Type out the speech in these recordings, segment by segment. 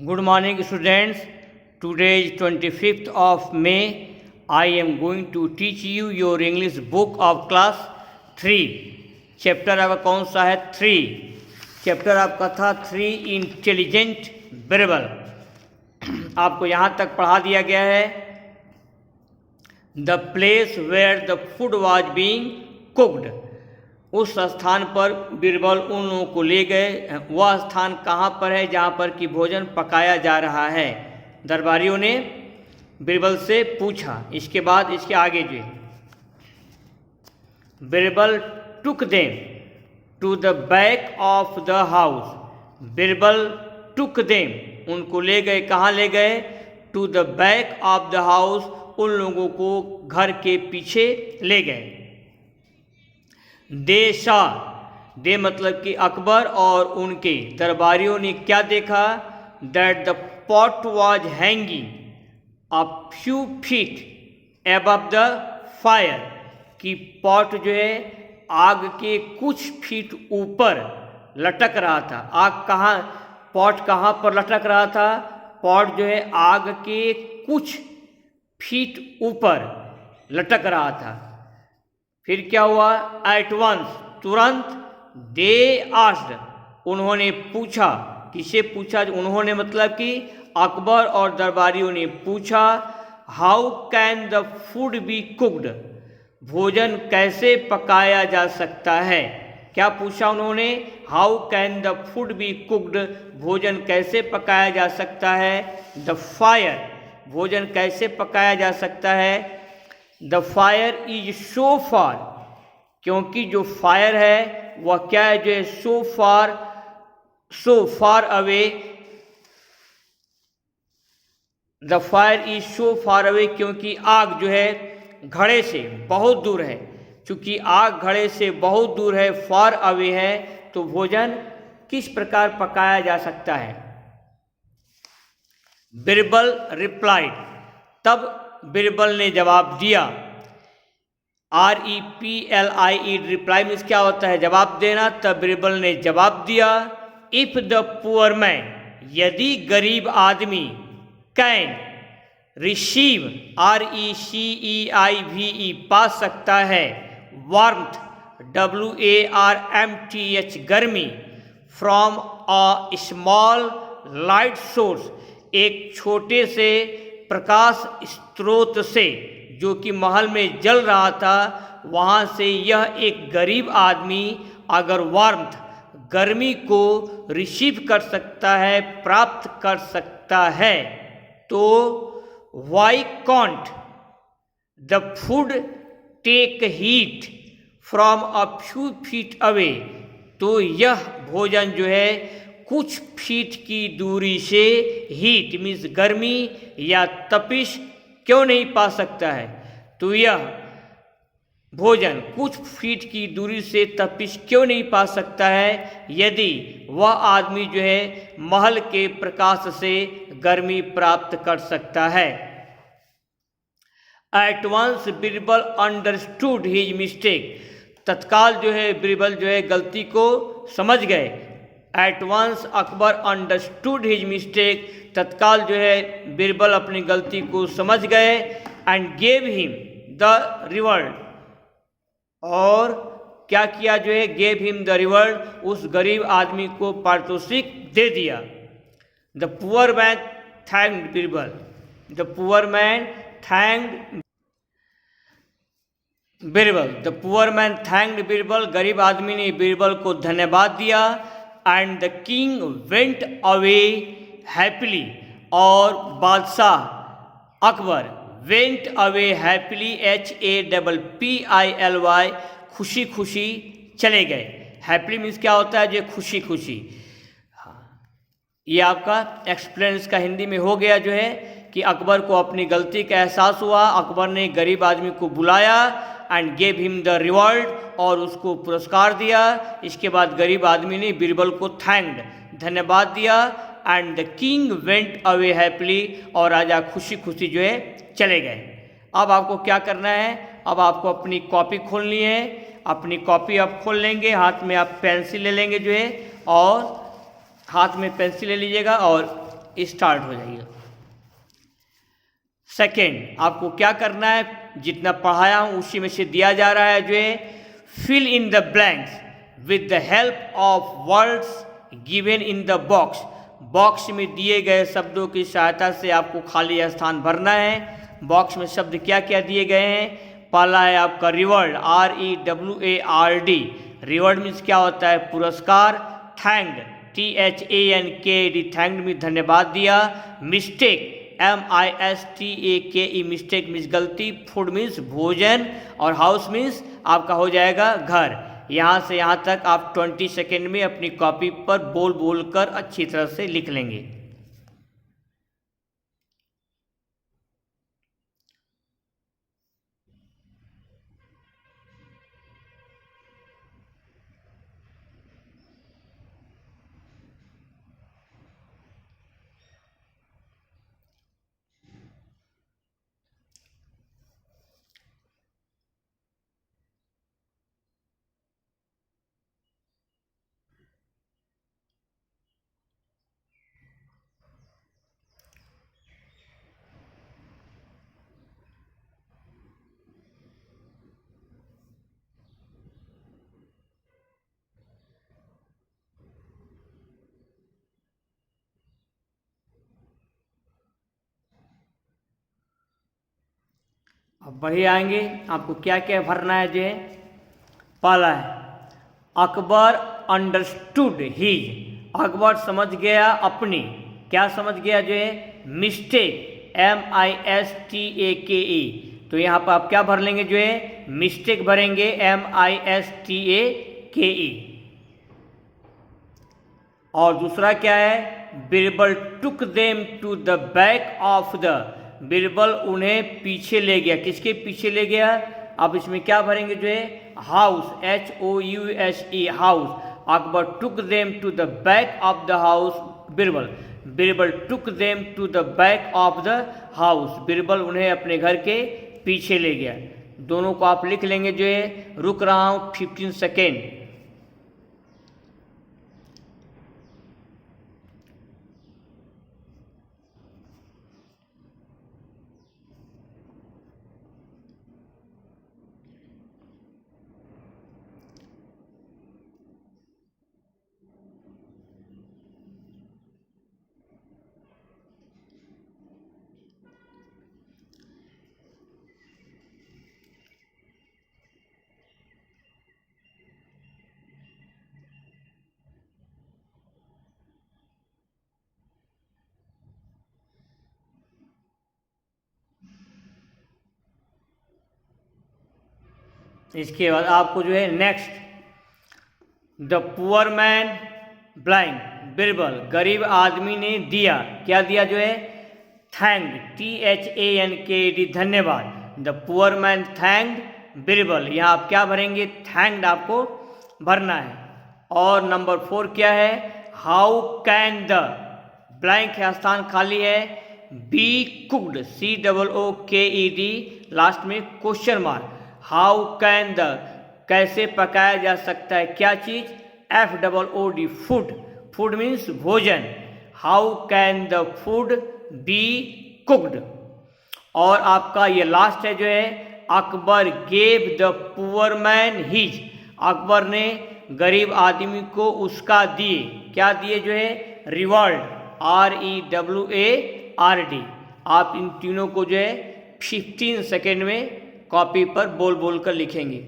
Good morning, students. Today is 25th of May. I am going to teach you your English book of class 3. Chapter आपका कौन सा है? 3. Chapter आपका था 3 intelligent variable. आपको यहाँ तक पढ़ा दिया गया है. The place where the food was being cooked. उस स्थान पर बीरबल उन लोगों को ले गए. वह स्थान कहाँ पर है जहाँ पर कि भोजन पकाया जा रहा है? दरबारियों ने बीरबल से पूछा. इसके बाद इसके आगे जो Birbal took them to the back of the house. Birbal took them, उनको ले गए. कहाँ ले गए? To the back of the house, उन लोगों को घर के पीछे ले गए. दे शा, दे मतलब कि अकबर और उनके दरबारियों ने क्या देखा? That the pot was hanging a few feet above the fire. कि पॉट जो है आग के कुछ फीट ऊपर लटक रहा था. आग कहाँ, पॉट कहाँ पर लटक रहा था? पॉट जो है आग के कुछ फीट ऊपर लटक रहा था. फिर क्या हुआ? एट वंस, तुरंत. दे आस्क्ड, उन्होंने पूछा. किसे पूछा? उन्होंने मतलब कि अकबर और दरबारियों ने पूछा. How can the food be cooked. भोजन कैसे पकाया जा सकता है? क्या पूछा उन्होंने? How can the food be cooked, भोजन कैसे पकाया जा सकता है? द फायर, भोजन कैसे पकाया जा सकता है? The fire is so far, क्योंकि जो फायर है वह क्या है? जो है so far away. The fire is so far away, क्योंकि आग जो है घड़े से बहुत दूर है. चूंकि आग घड़े से बहुत दूर है, फार अवे है, तो भोजन किस प्रकार पकाया जा सकता है? बीरबल रिप्लाइड, तब बीरबल ने जवाब दिया. REPLIE, रिप्लाई मीन्स क्या होता है? जवाब देना. तब बीरबल ने जवाब दिया. इफ द पुअर मैन, यदि गरीब आदमी, कैन रिसीव, RECEIVE, पा सकता है, वार्मथ, WARMTH, गर्मी, from a small light source, एक छोटे से प्रकाश स्रोत से जो कि महल में जल रहा था, वहाँ से यह एक गरीब आदमी अगर वार्मथ, गर्मी को रिसीव कर सकता है, प्राप्त कर सकता है, तो why can't the food take heat from a few feet away. तो यह भोजन जो है कुछ फीट की दूरी से हीट मीन्स गर्मी या तपिश क्यों नहीं पा सकता है? तो यह भोजन कुछ फीट की दूरी से तपिश क्यों नहीं पा सकता है? यदि वह आदमी जो है महल के प्रकाश से गर्मी प्राप्त कर सकता है. At once Birbal understood his mistake. तत्काल जो है बीरबल जो है गलती को समझ गए. At once Akbar understood his mistake, तत्काल जो है बीरबल अपनी गलती को समझ गए. And gave him the reward, और क्या किया? जो है गेव हिम द रिवॉर्ड, उस गरीब आदमी को पारितोषिक दे दिया. The poor man thanked Birbal. The poor man thanked Birbal. The poor man thanked Birbal, गरीब आदमी ने बीरबल को धन्यवाद दिया. And the king went away happily, और बादशाह Akbar went away happily, HAPPILY, खुशी खुशी चले गए. हैप्पीली मीन्स क्या होता है? जो खुशी खुशी. ये आपका एक्सप्लेन इसका हिंदी में हो गया. जो है कि अकबर को अपनी गलती का एहसास हुआ. अकबर ने गरीब आदमी को बुलाया and gave him the reward, और उसको पुरस्कार दिया. इसके बाद गरीब आदमी ने बीरबल को थैंक्ड, धन्यवाद दिया. And the king went away happily, और राजा खुशी खुशी जो है चले गए. अब आपको क्या करना है? अब आपको अपनी कॉपी खोलनी है. अपनी कॉपी आप खोल लेंगे, हाथ में आप पेंसिल ले लेंगे जो है, और हाथ में पेंसिल ले लीजिएगा और स्टार्ट हो जाएगा। सेकेंड, आपको क्या करना है, जितना पढ़ाया हूँ उसी में से दिया जा रहा है जो है, fill in the blanks with the help of words given in the box. Box में दिए गए शब्दों की सहायता से आपको खाली स्थान भरना है। बॉक्स में शब्द क्या क्या दिए गए हैं, पहला है आपका रिवॉर्ड, REWARD। रिवॉर्ड मीन्स क्या होता है, पुरस्कार। थैंक्ड, THANKD, थैंक्ड में धन्यवाद दिया। मिस्टेक, MISTAKE, मिस्टेक मीन्स गलती। फूड मीन्स भोजन, और हाउस मीन्स आपका हो जाएगा घर। यहाँ से यहाँ तक आप 20 सेकेंड में अपनी कॉपी पर बोल बोल कर अच्छी तरह से लिख लेंगे। अब बढ़िए आएंगे, आपको क्या क्या भरना है जो है। पहला है अकबर अंडरस्टूड हीज, अकबर समझ गया अपनी, क्या समझ गया जो है, मिस्टेक, MISTAKE। तो यहाँ पर आप क्या भर लेंगे जो है, मिस्टेक भरेंगे, MISTAKE। और दूसरा क्या है, Birbal took them to the back of the, Birbal उन्हें पीछे ले गया, किसके पीछे ले गया। अब इसमें क्या भरेंगे जो है, house, HOUSE, house. Akbar took them to the back of the house Birbal, Birbal took them to the back of the house, Birbal उन्हें अपने घर के पीछे ले गया। दोनों को आप लिख लेंगे जो है। रुक रहा हूँ 15 सेकेंड। इसके बाद आपको जो है next, the poor man blind, Birbal, गरीब आदमी ने दिया, क्या दिया जो है, थैंक्ड, THANKD, धन्यवाद। The poor man thanked Birbal, यहाँ आप क्या भरेंगे, थैंक्ड आपको भरना है। और नंबर 4 क्या है, हाउ कैन द, ब्लैंक है, स्थान खाली है, बी कुक्ड, COOKED, लास्ट में question mark. How can the, कैसे पकाया जा सकता है क्या चीज, FOOD, फूड, फूड मीन्स भोजन। How can the food be cooked. और आपका ये लास्ट है जो है, Akbar gave the poor man his, Akbar ने गरीब आदमी को उसका दिए, क्या दिए जो है, रिवॉर्ड, REWARD। आप इन तीनों को जो है 15 सेकेंड में कॉपी पर बोल बोल कर लिखेंगे।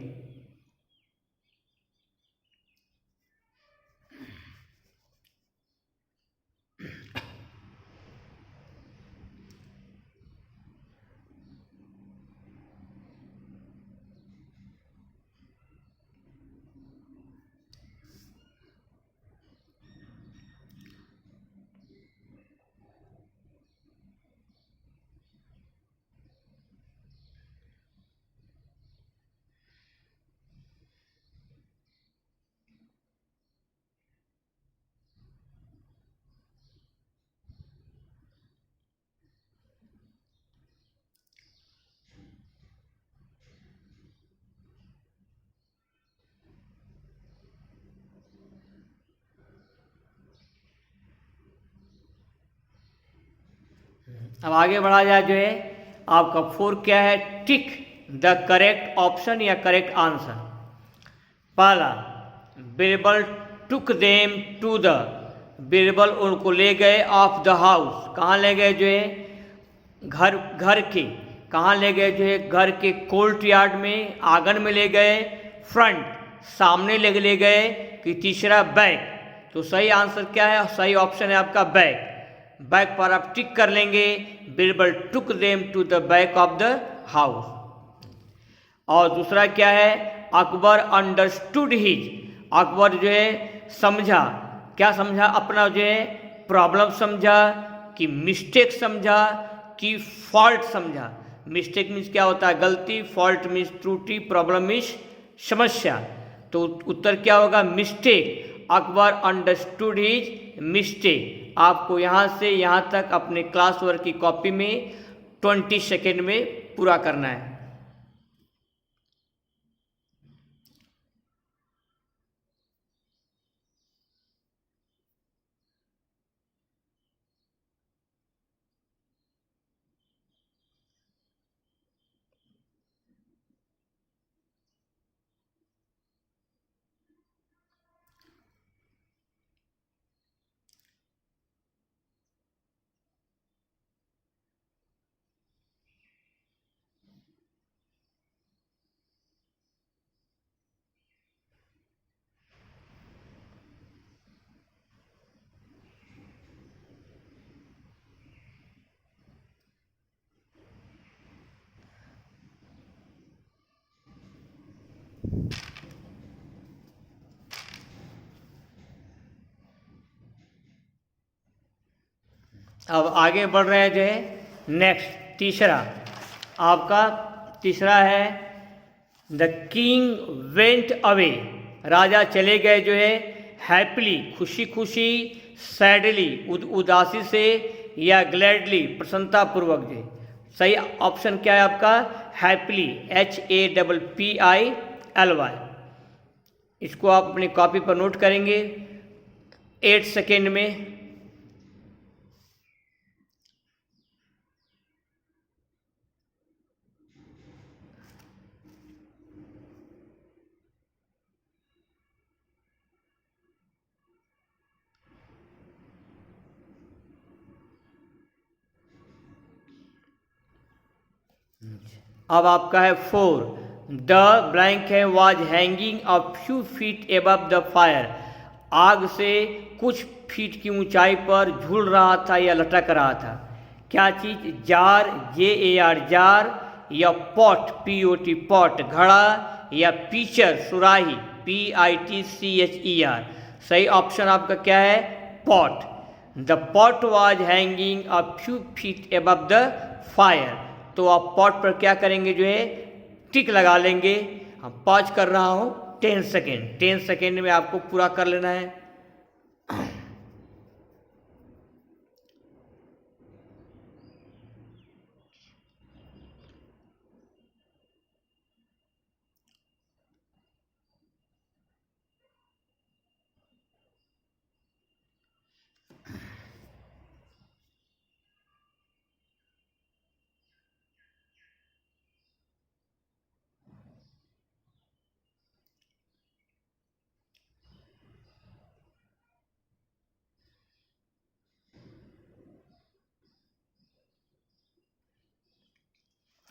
अब आगे बढ़ा जाए जो है आपका 4 क्या है, टिक द करेक्ट ऑप्शन या करेक्ट आंसर। पहला, Birbal took them to the, Birbal उनको ले गए ऑफ द हाउस, कहाँ ले गए जो है, घर के, कहाँ ले गए जो है, घर के कोर्ट यार्ड में, आंगन में ले गए, फ्रंट सामने ले गए, कि तीसरा बैक। तो सही आंसर क्या है, सही ऑप्शन है आपका बैक। बैक पर आप टिक कर लेंगे, Birbal took them to the back of the house. और दूसरा क्या है, अकबर अंडरस्टूड हिज, अकबर जो है समझा, क्या समझा, अपना जो है प्रॉब्लम समझा, कि मिस्टेक समझा, कि फॉल्ट समझा। मिस्टेक मीन्स क्या होता है, गलती, फॉल्ट मीन्स त्रुटि, प्रॉब्लम मीन्स समस्या। तो उत्तर क्या होगा, mistake. Akbar understood his mistake. आपको यहाँ से यहाँ तक अपने क्लास वर्क की कॉपी में 20 सेकेंड में पूरा करना है। अब आगे बढ़ रहे हैं जो है नेक्स्ट, तीसरा आपका तीसरा है, द किंग वेंट अवे, राजा चले गए जो है, हैप्पीली खुशी खुशी, सैडली उदासी से, या ग्लैडली प्रसन्नतापूर्वक जो। सही ऑप्शन क्या है आपका, हैप्पीली, HAPPILY। इसको आप अपनी कॉपी पर नोट करेंगे 8 सेकेंड में। अब आपका है 4, द ब्लैंक है, was hanging a few feet above the fire, आग से कुछ फीट की ऊंचाई पर झूल रहा था या लटक रहा था। क्या चीज, जार, JAR जार, या पॉट, POT पॉट घड़ा, या पीचर सुराही, PITCHER। सही ऑप्शन आपका क्या है, pot. The pot was hanging a few feet above the fire. तो आप पॉट पर क्या करेंगे जो है, टिक लगा लेंगे। हम पॉज कर रहा हूँ 10 सेकेंड, 10 सेकेंड में आपको पूरा कर लेना है।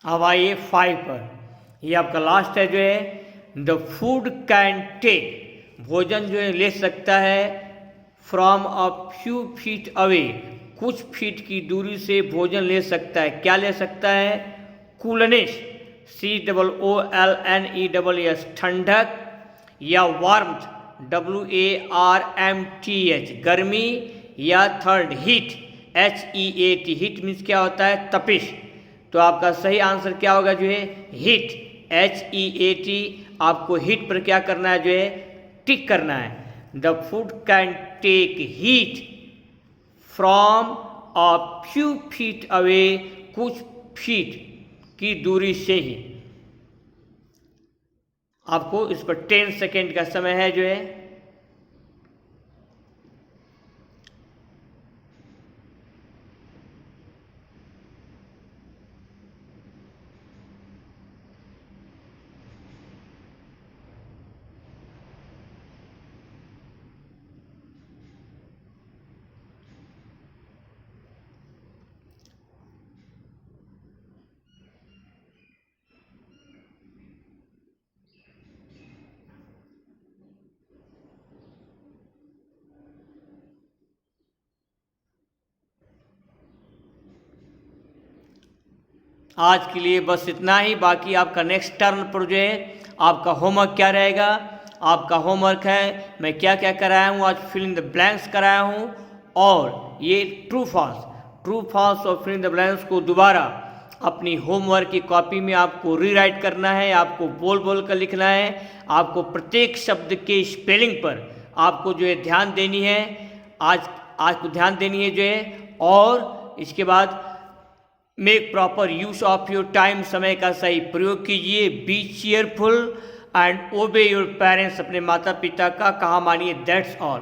अब आइए 5 पर, ये आपका लास्ट है जो है, द फूड कैन टेक, भोजन जो है ले सकता है, from a few feet away, कुछ फीट की दूरी से भोजन ले सकता है। क्या ले सकता है, कूलनेस, COOLNESS ठंडक, या वार्मथ, WARMTH गर्मी, या third heat, HEAT, heat means क्या होता है, तपिश। तो आपका सही आंसर क्या होगा जो है, हीट, HEAT। आपको हीट पर क्या करना है जो है, टिक करना है। The food can take heat from a few feet away, कुछ फीट की दूरी से ही। आपको इस पर 10 सेकेंड का समय है जो है। आज के लिए बस इतना ही। बाकी आपका नेक्स्ट टर्न पर जो है आपका होमवर्क क्या रहेगा, आपका होमवर्क है मैं क्या क्या कराया हूँ आज, फिल इन द ब्लैंक्स कराया हूँ, और ये ट्रू फॉल्स और फिल इन द ब्लैंक्स को दोबारा अपनी होमवर्क की कॉपी में आपको रीराइट करना है, आपको बोल बोल कर लिखना है, आपको प्रत्येक शब्द के स्पेलिंग पर आपको जो है ध्यान देनी है, आज को ध्यान देनी है जो है। और इसके बाद make proper use of your time, समय का सही प्रयोग कीजिए। Be cheerful and obey your parents, अपने माता पिता का कहा मानिए। That's all.